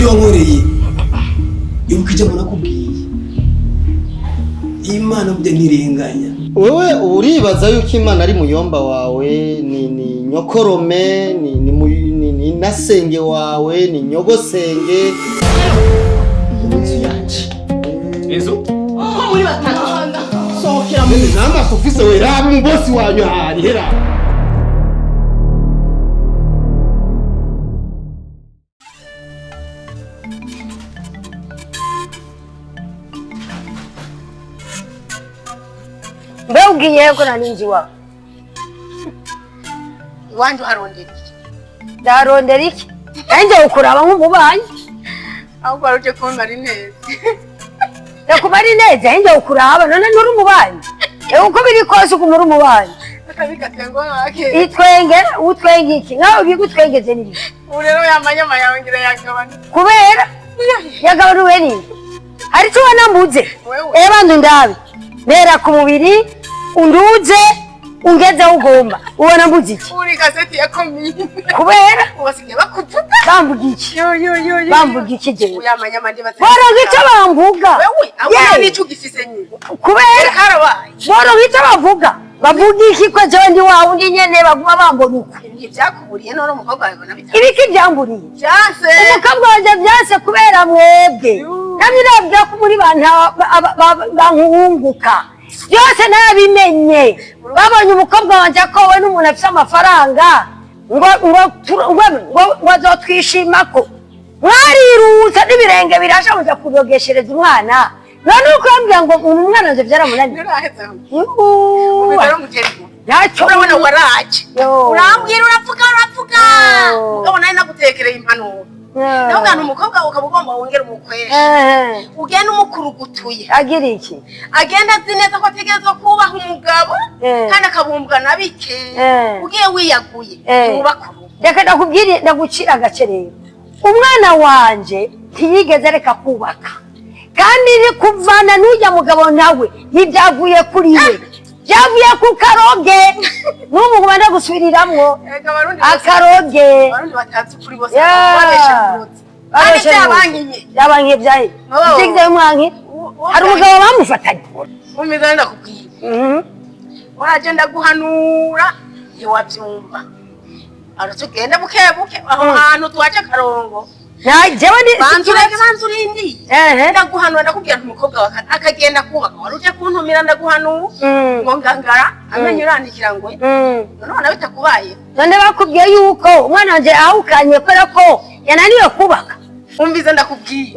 wankoreye ibuka ijambo nakubwiye Imana burya ntirenganya. Wewe uribaza yuko Imana ari muyomba wawe ni nyokorome ni nasenge wawe ni nyogosenge inzu yacu Ezo ko muri batatu sohokera muri nama sofise we raba umbosi wanyu hari hera Mbeugiye ko naninji wa Wanju harondera iki? Darondera iki? Anje ukuraba nk'umubanyi. Aho baruje ko mari neza. Yakubari neza anje ukuraba none nturi umubanyi. Uko biri kose ukumuri umubanyi. Akabikatengo nake. Itwengera utwenga iki? Ngaho bigutwengeze niri. Urero yamanyama yawe ngira yagabana. Kubera yagabanuwe ni. Hari cyo wanambuze. Eba ndundabe. Nera ku mubiri unduze ungeze ugomba ubona mbuzi iki uri gazeti ya komine kubera wasigaye bakuvuga bambuga iki bambuga iki je uyamanya mandi batse boro gico bambuga wewe abo ni cugifise nyine kubera karabaye boro gico bavuga iki ko je ndi wawe ndi nyene baguma bambona uko ibyakuburiye none umukobwa wawe bona bitatu ibiki byamburiye byase umukobwa wanje byase kubera mwebwe nabirabya ko muri banta bankunguka byose nabimenye babonye umukobwa wanje ko we n'umuntu afite amafaranga ngo azotwishimako mwarirutse n'ibirenge birasha muja kurogeshereza umwana none uko yambwira ngo umwana wanje byaramunaniye ntacyo urabona waraje urambwira uravuga ukabona ari nagutekereye impanuro naho ngana umukobwa ukaba ugomba wongera umukwesha ugenda umukurugutuye agira iki agenda azi neza ko ategerezwa kubaha umugabo kandi akabumbwa na bike ugiye wiyaguye ubakuru reka ndakubwire ndagucira agace rero umwana wanje ntiyigeze reka kubaka kandi ni kuvana n'ujya mugabo nawe ntibyavuye kuri we byavuye ku karoge n'ubu ngubanda gusubiriramwo akaroge abarundi batazi kuri bose babeshe yabankiye byahe itegeze y'umwanki hari umugabo bamufatanye umeze ndakubwira waje ndaguhanura ntiwabyumva arutugenda bukebuke aho hantu twaje karongo jewe ni banzurindi ndaguhanura ndakubwira umukobwa wa akagenda kubaka waruje kuntumira ndaguhanura ngo ngangara amenye urandikira ngo none bitakubaye none bakubwiye yuko umwana wanje ahukanye kubera ko yananiwe kubaka umvize ndakubwiye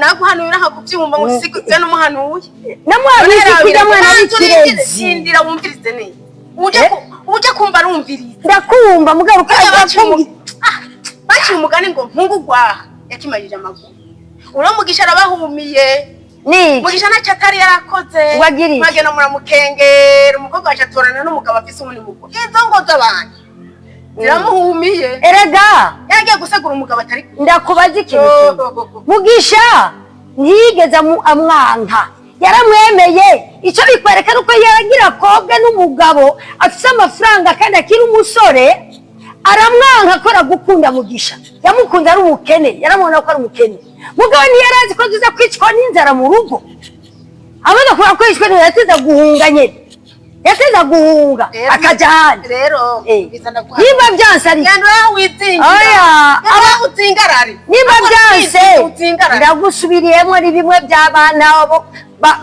naguhanura hakubyumva ngo sikuze n'umuhanuye namwabise kujya mwana w'ikirezi ndira wumvirize neza uje kumva arumvirize ndakumva mugabo ukavuga baci umugani ngo mpungugwaha yakimarije amaguru uramugisha arabahumiye ni mugisha nacyo atari yarakoze bagena muramukengera umukobwa wacu atorana n'umugabo afise umuni mukuru izo ngo z'abantu ziramuhumiye erega yagiye gusagura umugabo atari ndakubaza ikintu mugisha ntiyigeze amwanka yaramwemeye icyo bikwereka nuko yaragira kobwe n'umugabo afise amafaranga kandi akiri umusore aramwanka akora gukunda mugisha yamukunda ari umukene yaramubona ko ari umukene mugabo ntiyarazi ko tuza kwicwa n'inzara mu rugo amaze kuba kwicwa yateza guhunga nyene yateza guhunga akajana rero niba byanse ari niba byanse ndagusubiriyemo ari bimwe by'abana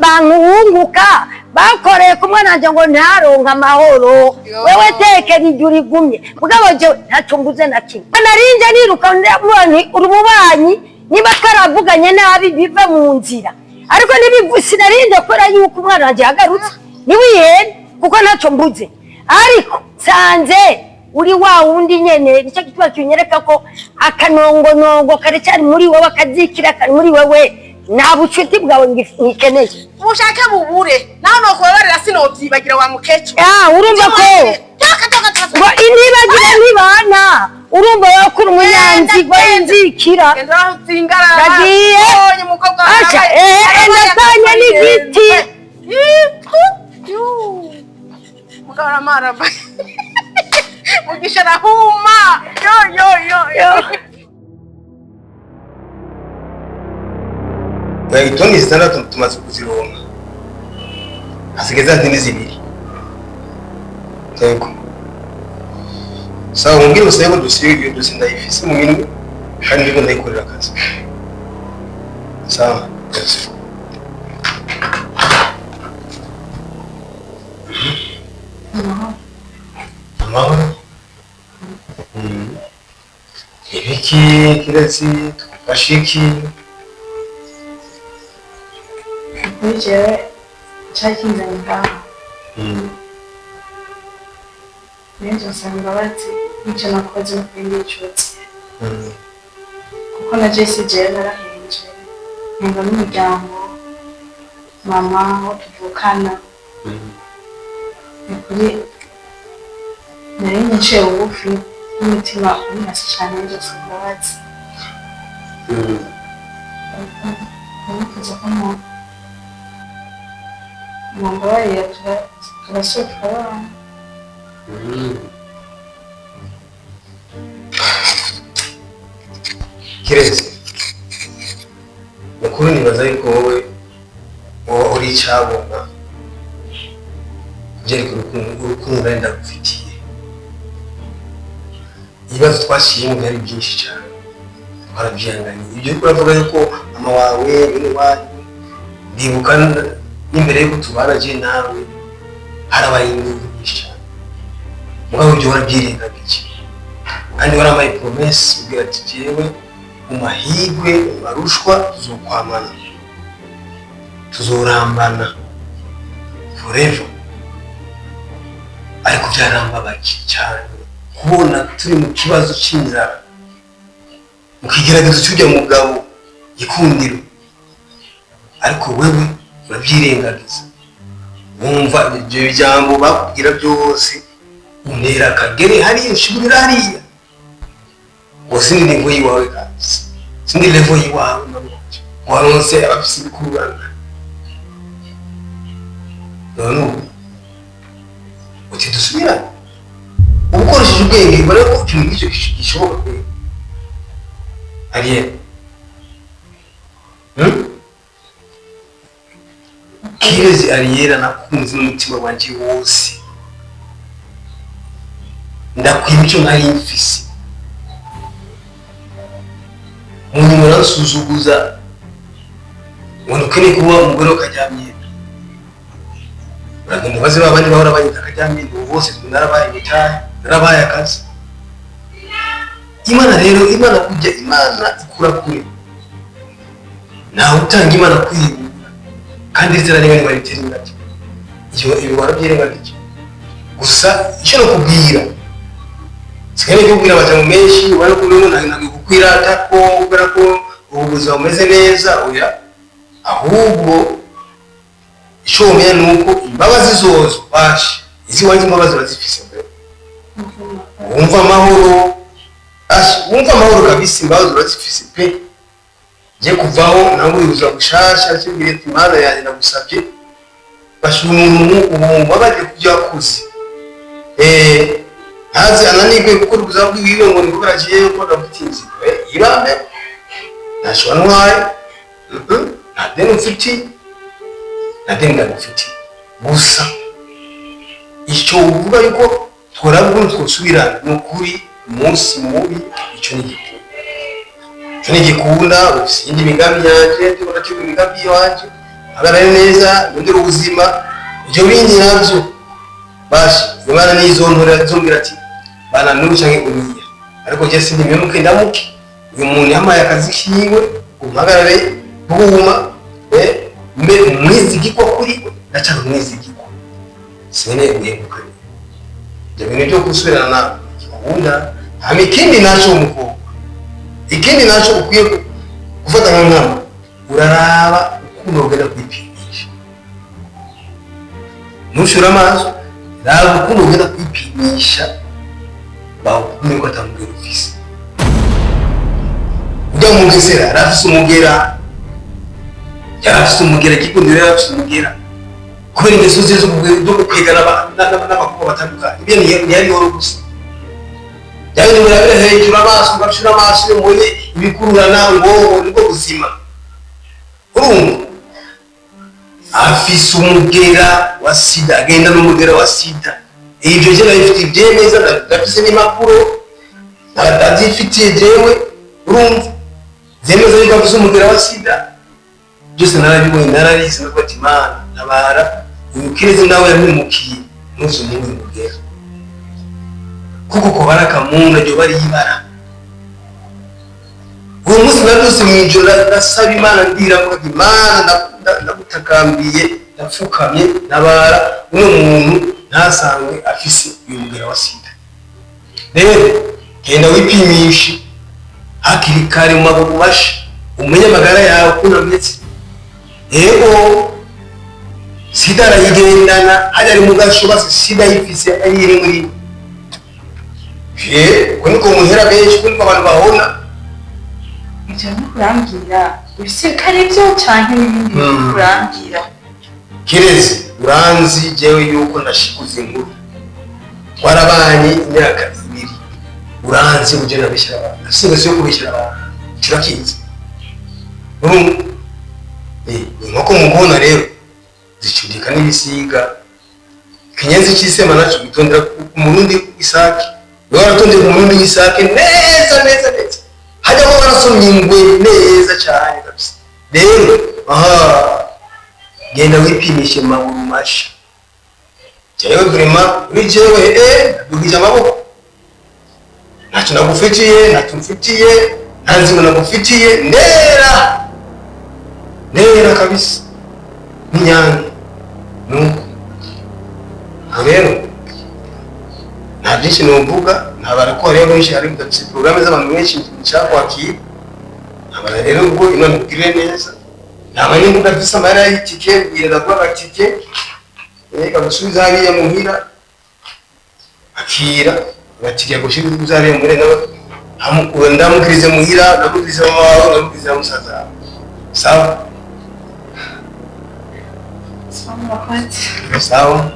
bankunguka bakoreye ku mwana wanje ngo ntaronka amahoro wewe teke nijya urigumye mugabo jewe ntacyo nguze na kimwe narinje niruka uri umubanyi niba karavuganye nabi biva mu nzira ariko sinarinje kubera yuko umwana wanje yagarutse niwihene kuko ntacyo mbuze ariko nsanze uri wa wundi nyene nicyo gituma kinyereka ko akanongonongo karacyari muri wowe akazikira kari muri wewe nta bucuti bwawe ngikeneye ubushake bubure naho nokubabarira sinobyibagira wa mukecuru urumva ko ngo indibagira ntibana urumva wakura umunyanzigwa y'inzikira ndagiye ndatanye n'igiti mugabo aramaramba mugisha arahuma yo itoni zitandatu tumaze kuzironka hasigaye za dini zibiri yego sawa umbwira usaye ko dusinda ifise mu minwe kandi ndiko ndayikorera akazi sawa amahoro ibiki kiretse tugufashiki Nijewe cyakinzanye ngaha nenje nsanga imbabazi nicyo nakoze no kuri icutse kuko na Jesse jewe narahenje nkenga n'umuryango mama aho tuvukana ni kuri nari nyicaye bugufi n'umutima uri hasi cyane nenje nsanga imbabazi nikuza ko Mambaye turashoka abana kireze mukuru nibaza yuko wowe uri icyabona byereka urukundo nari ndagufitiye ibibazo twashyiyemo byari byinshi cyane twarabyihanganiye ibyo uriko uravuga yuko mama wawe bene wanyu ndibuka n'imbere yuko tubana je nawe harabaye ibintu byinshi cyane mugabo ibyo warabyirengagije kandi waramaye promesse ubwira ati jewe mu mahigwe marushwa tuzokwamana tuzorambana forever ariko byarambabaje cyane kubona turi mu kibazo cy'inzara mukigerageza cyujya mugabo gikundiro ariko wewe urabyirengagiza wumva ibyo bijambo bakubwira byose untera kagere hariya ushibura hariya ngo sindi level yiwawe kandi sindi level yiwawe waronse abafisi bikurana none uti dusubira ukoresheje ubwenge bare ko ikintu gicyo gishoboka kwe ariye Kirezi Ariera nakunze n'umutima wanje wose ndakwimico nari mfise umuntu arasuzuguza umuntu kene kuba umugore ukajyamye uragenda baze babandi bahora bayita akajyamye bose narabaye bitaye narabaye akazi Imana rero Imana kujya Imana ikura kure nawe utanga Imana kwiba kandi zirarenganya baritera ingati iyo ibibara byirengagije gusa icyo no kubwira sikane kubwira abantu menshi bari kubona ntabwo kukwirata ko ubera ko ubuzima bumeze neza oya ahubwo icyo umenya nuko imbabazi zozo bashi izi wanjye imbabazi bazifise mbere wumva amahoro kabisa imbabazi bazifise pe je kuvaho ntabwo yuza gushasha cyubwire ati Imana yanjye nagusabye bashira umuntu wabaje kujya kuzi hazi ananigwe gukora ubuzima bwiwe ngo niko baragiye ko ndabutinzi irambe nashobora ntwaye nta deni mfite nta deni ndagufite gusa icyo uvuga yuko twarabwo twosubirana n'ukuri umunsi mubi icyo ni igikunda indi migambi yanje tubona cyo imigambi yanje agarare neza ndero ubuzima ibyo bindi nabyo bashi Imana nizontora zombira ati bana nucange uniya ariko je sindi memuke ndamuke uyu muntu yamaye akazi kiwe umpagarare buma mbe mwizigikwa kuri ndacaka mwizigikwa sene uyebuka je bintu byo gusubirana gikunda amikindi naco umukobwa ikindi naco ukwiye gufata nk'amama uraraba ukuntu ugenda kwipimisha nushura amaso raba ukuntu ugenda kwipimisha bawukume ko atamubwira ufise ujya mu ngesera yarafise umugera gikundiro yarafise umugera kubera ingeso ze zo kwigana n'abakobwa batandukanye ibyo ntiyari yoro gusa Yaani murabira hejuru amaso ngashira amaso muri ibikururana ngo nibwo buzima urumva afise umugera wa sida, agenda n'umugera wa sida. Ibyo je nabifite ibyemeza, ndafise n'impapuro ndazifitiye jewe, urumva zemeza yuko afise umugera wa sida. Byose narabibonye, nararize no ati Imana ntabara ukireze nawe yamwimukiye nuso niwe mugera, kuko ko barakamunda ryo bari ibara. Uwo munsi nabyose mwijoro ndasaba Imana ndira ngo Imana ndagutakambiye ndapfukamye nabara uno muntu ntasanzwe afise uyu mugera wa sida. Rero genda wipimishe hakiri kare mu maguru masha, umenye amagara yawe ukuntu ameze. Yego sida arayigendana, hajya ari mu gasho sida yifise ayiri muri niko muhera benshi, niko abantu bahona. Icyo kurambwira usikare byo cyane n'ibindi kurambwira. Kirezi uranzi jewe yuko ndashikuze inkuru, warabanye imyaka 2, uranzi uje nabishira abantu, sinzi yo kubishira abantu kirakiza. Nkoko mubona rero zicudika n'ibisiga, kinyenzi cy'isema naco gitondera ku murundi isake, waratondera ku murundi isake neza neza neza, hajya ho barasomye ingwe neza cyane kabisa. Rero genda wipimishe maguru masha, jewe vrema uri jewe dugije amaboko, ntacyo nagufitiye, ntacyo mfitiye, ntanzi nagufitiye, nera kabisa n'inyange nuko. Rero nta byinshi novuga, ntabarakora rero benshi hari mutse programme z'abantu benshi nshaka abana rero ubwo inone kugire neza, ntabanye ngo ndafise amara y'itike yenda kwa gatike gusubiza hariya muhira akira gatike gusubiza hariya muri nawe ndamukirize muhira, ndamukirize mama wawe, ndamukirize musaza. Sawa sawa.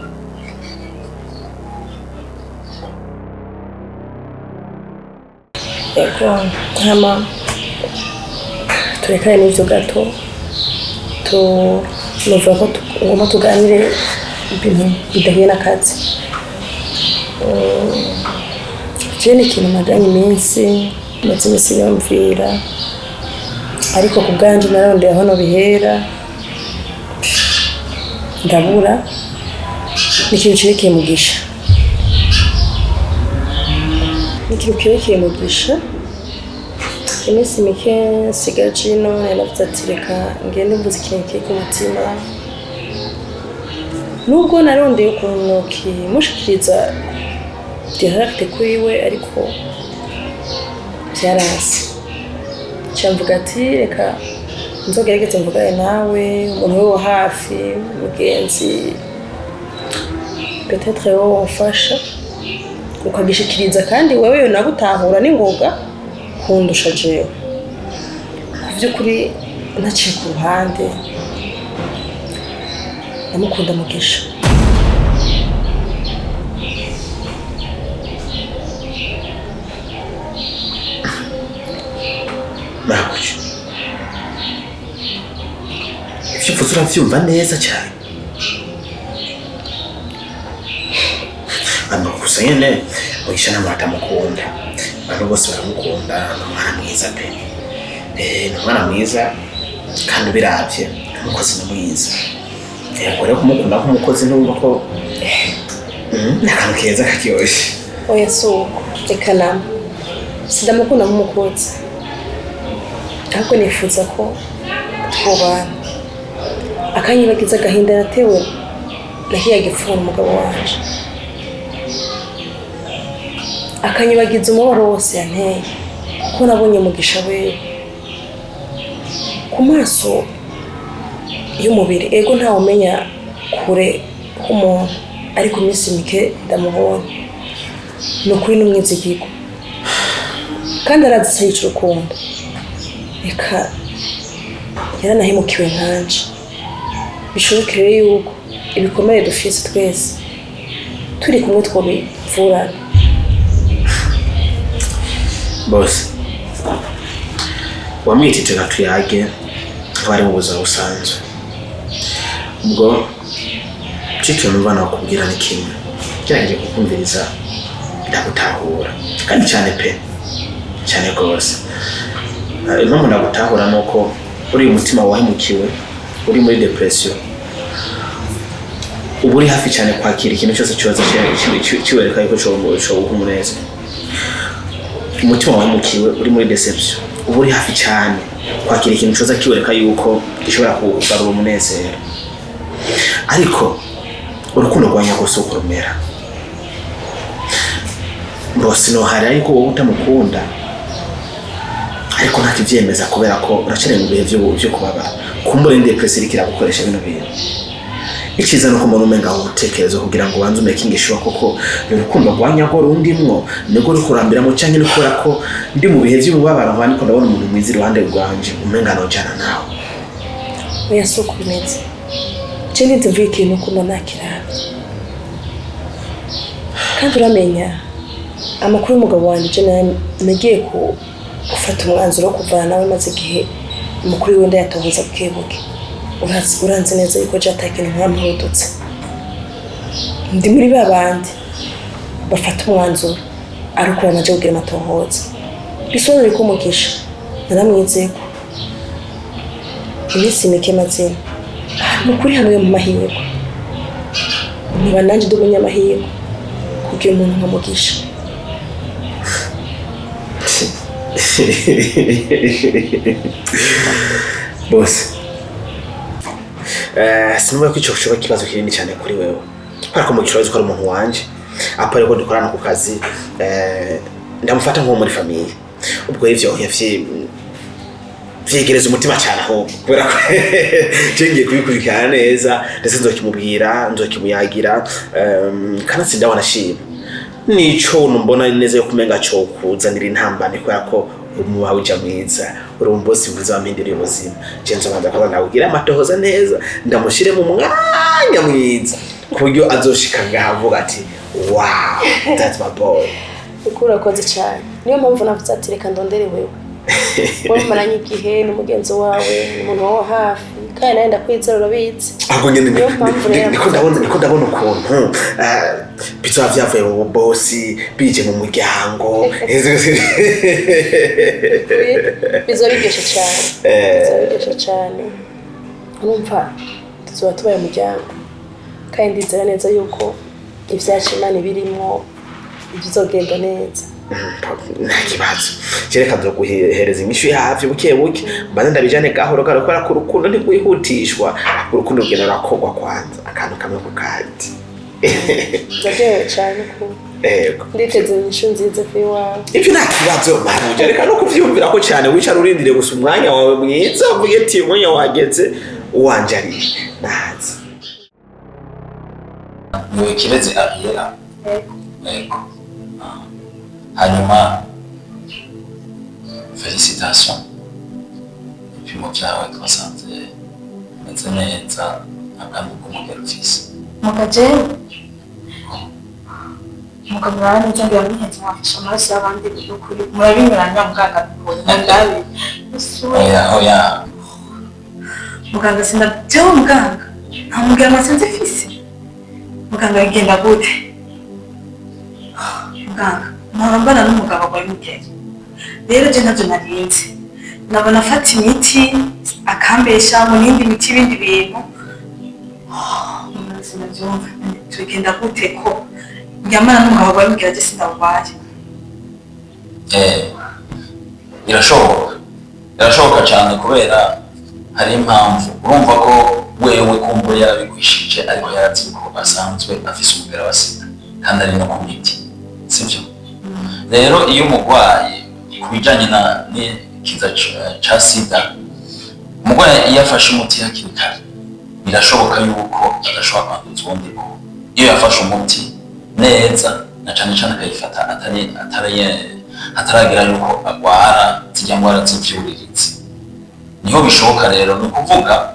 Ego hama turekane n'ivyo gato, tuvuga ko ngomba tuganire ibintu bidahuye n'akazi. Je ni ikintu maganye iminsi maze imisi yumvira, ariko ku bwanje narondeye aho bihera ndabura. Ni ikintu kirekeye mugisha, iminsi mike nsigaje ino naravuze ati reka ngende mvuze ikintu kiri ku mutima. Nubwo narondeye ukuntu kimushikiriza direct kuri we, ariko byarasi. Cyamvuga ati reka nzogerageze mvugane nawe, umuntu wo hafi, mugenzi, peut-être wo ufasha ukagishikiriza, kandi wewe nagutahura n'ingoga kundusha jewe. Kuvyukuri naciye ku ruhande, namukunda mugisha. Nakuje ivyo uvuze uravyumva neza cyane, gusa nyene mugisha namwe atamukunda, abantu bose baramukunda, n'umwana mwiza pe. N'umwana mwiza kandi biravye umukozi mwiza. Yego rero kumukunda nk'umukozi n'umva ko nakantu keza karyoshe. Oya suko reka nama sidamukunda nk'umukozi, ahubwo nifuza ko twobana akanyibagiza agahinda natewe nahiye gipfura umugabo wanje, akanyibagiza umubabaro wose yanteye, kuko nabonye mugisha wewe ku maso y'umubiri. Ego ntawe umenya kure k'umuntu, ariko iminsi mike ndamubonye, ni ukuri n'umwizigirwa kandi arazi yica urukundo. Reka yaranahemukiwe nkanje, bishoboke rero yuko ibikomere dufise twese turi kumwe twobivurana. Boss wamwitije gatuyage bari mu buzima busanzwe. Ubwo cyo numva nakubwira ni kimwe, cyangije kukumviriza ndagutahura kandi cyane pe, cyane rwose. Impamvu ndagutahura nuko uri umutima wahemukiwe, uri muri depression, ubu uri hafi cyane kwakira ikintu cyose cyoza kiwereka yuko cyo umuneze. Umutima wahemukiwe, uri muri deception, ubu uri hafi cyane kwakira ikintu cyoza kiwereka yuko gishobora kugarura umunezero. Ariko urukundo rwanya gose ukurumera bose no hari, ariko wowe utamukunda, ariko ntakivyemeza kubera ko uracere mu bihe byo kubabara. Kumbure depression ikira gukoresha bino bintu. Ikiza no kumona umenga utekerezo kugira ngo banze making sure koko urukundo rwanya go rundimwo nego rukurambiramo cyangwa nikora ko ndi mu bihe by'ububabara nkandi ko ndabona umuntu mwizi ruhande rwanje umenga no jana nawe. Oya soko bimeze. Cyane ndumvike no kumona kiraba. Kandi uramenya amakuru y'umugabo wanje je nagiye gufata umwanzuro wo kuvana nawe maze igihe umukuru wenda yatohoza bukebuke. Uranze neza yuko jatakintu nkamurututse. Ndi muri babandi bafata umwanzuro ariko bamaje kugira amatohoza. Bisonere ko mugisha naramwizeko. Ibisi mike mazina. Mukuri hamwe mu mahirwe. Niba nanje ndumunya amahirwe kugira umuntu nkamugisha. Boss. Sinumva ko cyo kibazo kinini cyane kuri wewe. Ariko mu kibazo ko ari umuntu wanje. Apa rero dukorana ku kazi ndamufata nko muri famille. Ubwo ivyo vyegereza umutima cyane aho kubera ko cengiye kubikurikirana neza ndetse nzokimubwira nzokimuyagira kana sinda wanashima. Nico numbona neza yo kumenga cyo kuzanira intambane kubera ko umuha uja mwiza uri umbosi mwiza wamindira ubuzima. Cenzo banza ko nabugira amatohoza neza ndamushire mu mwanya mwiza kuburyo azoshika ngavuga ati wow that's my boy. Ukura koze cyane. Niyo mpamvu navuze ati reka ndondere wewe. Wowe maranye igihe n'umugenzo wawe umuntu wawe hafi kandi nawe ndakwizera urabitse. Ahubwo nyene niko ndabona ukuntu bitwa vyavuye mu bosi bije mu muryango. Bizobigesha cyane. Urumva tuzoba tubaye umuryango kandi ndizera neza yuko ivyashimana birimo bizogenda neza. Ntakibazo kereka nzoguhereza imishu hafi buke mbanza ndabijane gahoro gakora ku rukundo ntigwihutishwa urukundo rugenda rakogwa kwanza akantu kamwe ku kandi. Zaje cyane ko nditeze imishu nziza kwiwawe. Ivyo ntakibazo mara kereka no kuvyumvira ko cyane wicara urindire gusa umwanya wawe mwiza uvuge ati umwanya wageze uwanje ari nazi. Niwe kireze ahera. Yego. Hanyuma félicitations ibipimo byawe twasanze meze neza akantu k'umugero ufise mugaje mukabura neza ngira mwihenze mwafasha amaraso y'abandi kuri murabinyuranya muganga bikora ndabi oya muganga sinabyo muganga amubwira amasenze fisi muganga yigenda gute muganga mpambana n'umugabo wawe mugere rero je navyo narinze nabona afata imiti akambesha mu nindi miti ibindi bintu sinavyumva tugenda gute ko yamana n'umugabo wawe mugere je sindabaye birashoboka cyane kubera hari impamvu urumva ko wewe kumbura yarabigwishije ariko yarazi ko asanzwe afise umugera wa sida kandi ari no ku miti sivyo. Rero iyo umugwayi kubijanye n'ikiza ca sida umugwayi iyo afashe umuti hakiri kare birashoboka yuko adashobora kwanduza ubundi ko iyo yafashe umuti neza na cane cane akayifata ataragira yuko agwara zijya ngwara z'ivyuririzi niho bishoboka. Rero ni ukuvuga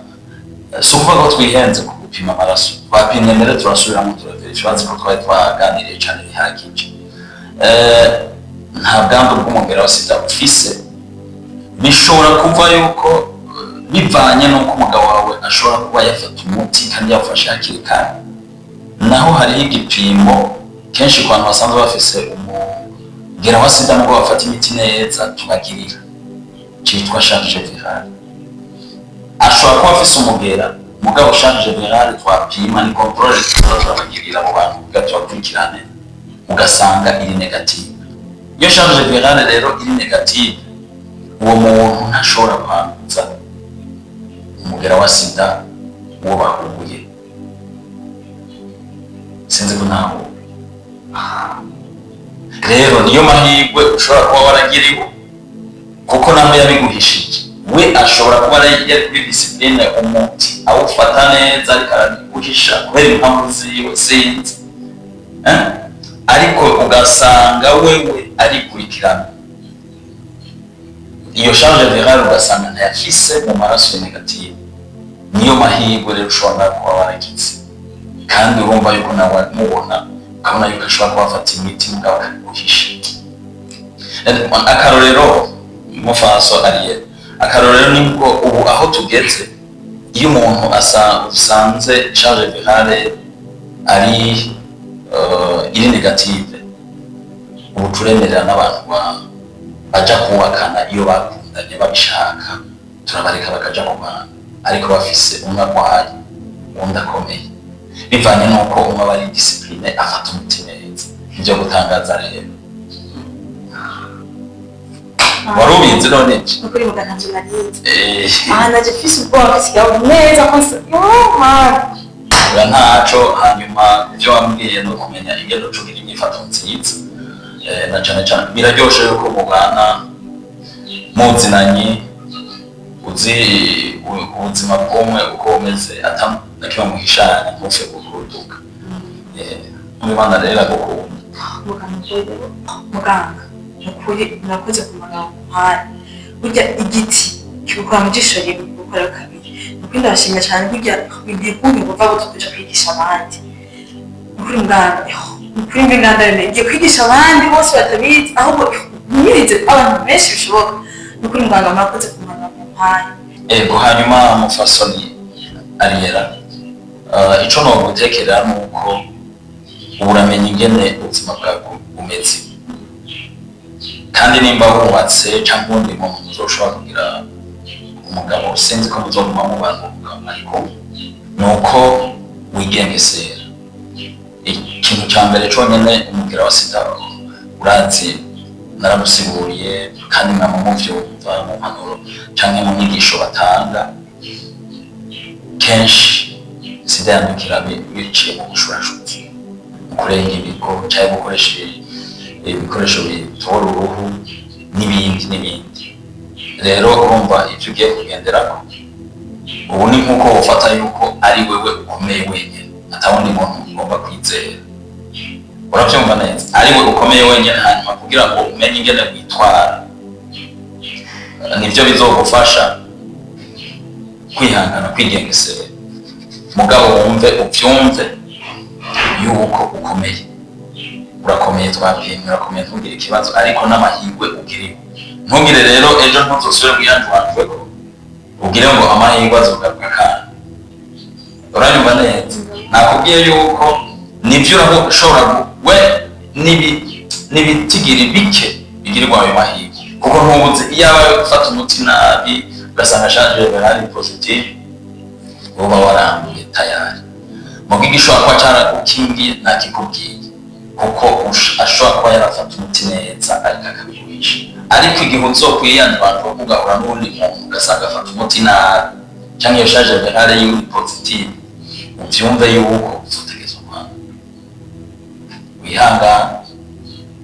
si ukuvuga ko twihenze ku gupima amaraso twapimye mbere turasubiramo turaverifya bazi ko twari twaganiriye cane bihagije. Nta bwandu bw'umugera wa sida ufise bishobora kuva yuko bivanye n'uko umugabo wawe ashobora kuba yafata umuti kandi yawufashe hakiri kare. Naho hariho igipimo kenshi ku bantu basanzwe bafise umugera wa sida nubwo bafata imiti neza tubagirira citwa charge virale. Ashobora kuba afise umugera mugabo charge virale twapima ni controle turabagirira abo bantu tubakurikirane ugasanga iri negative. Iyo charge virale rero iri negative, uwo muntu ntashobora kwanduza umugera wa sida uwo bahuye. Sinzi ko ntaho rero niyo mahirwe ushobora kuba waragiriwe kuko naho yabiguhishije. We ashobora kuba yari kuri discipline umuti awufata neza ariko arabiguhisha kubera impamvu ziwe sinzi, ariko ugasanga wewe arikurikirana iyo charge virale ugasanga ntayafise mu maraso negative. Niyo mahirwe rero ushobora kuba waragize kandi urumva yuko nawe mubona ukabona yuko ashobora kuba afata imiti mugabo akabiguhisha. Akarorero mufaso ariye akarorero nibwo ubu aho tugeze, iyo umuntu usanze charge virale ari iri negative, ubu turemerera n'abantu baja kubakana iyo bakundanye babishaka, turabareka bakaja kubana ariko bafise umwe arwaye undi akomeye, bivanye n'uko umwe aba ari discipline afata umuti neza. Nivyo gutangaza rero. Wari ubizi none iki? Ukuri mugananje narize. Naje fise ubwoba kisigaho neza kose. Ura ntaco. Hanyuma ivyo wambwiye no kumenya ingendo cugira imyifato nziza. Na cane cane biraryoshe yuko mubana muzinanye uzi ubuzima bw'umwe uko umeze atakiba muhishanye ntufe kukuruduka. Umwana rero agukunda. Muganga ukuri nakoze ku magambo nk'aya. Burya igiti kigukora mu jisho rimwe gukora kabiri. Nuko ndashimye cyane burya ibigumi kuva gutukuja kwigisha abandi. Ukuri muganga ukuri mbinganda ngiye kwigisha abandi bose batabizi ahubwo mwirize abantu benshi bishoboka. Nukuri muganga mwakoze ku magambo nk'aya. Ego hanyuma mufasoni Ariela, ico no gutekerera nuko uburamenya ingene ubuzima bwawe bumeze, kandi nimba wubatse cyangwa undi muntu uzoshobora kugira umugabo, sinzi ko muzoguma mu bantu ariko nuko wigengesera. Ikintu cya mbere conyene umugera wa sida urazi naramusiguriye kandi mwamumuvyumva mu mpanuro canke mu nyigisho batanga. Kenshi sida yandukira biciye mu bushurashuzi, kurenga ibigo cyangwa gukoresha ibikoresho bitora uruhu n'ibindi. Rero urumva ivyo ugiye kugenderako ubu ni nkuko ufata yuko ari wewe ukomeye wenyine, atawundi muntu ugomba kwizera. Uravyumva neza? Ari wewe ukomeye wenyine, hanyuma kugira ngo umenye ingene witwara nivyo bizogufasha kwihangana, kwigengesera. Mugabo wumve uvyumve yuko ukomeye, urakomeye, twapimye, urakomeye, ntugire ikibazo, ariko n'amahirwe ugiriwe. Ntugire rero ejo ntuzosubire kuyanjwanjwe ko ugire ngo amahirwe azogaruka kandi. Uranyumva neza? Nakubwiye yuko nivyo urashobora we nibitigiri bike bigirirwa ayo mahirwe, kuko ntubuze iyo aba ufata umuti nabi ugasanga charge virale positive uba warambuye tayari. Mugiga ishobora kuba cyaragukingiye ntakikubwiye kuko ashobora kuba yarafata umuti neza ariko akabiguhisha. Ariko igihe uzokwiyanjwanjwa ugahura n'undi muntu ugasanga afata umuti nabi cyangwa iyo charge virale yuri positive, uvyumve yuko uzotegezwa kwanga. Wihangana,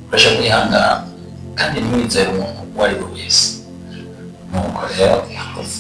urasha kwihangana kandi ntiwizere umuntu uwo ari we wese. Nuko rero yakoze.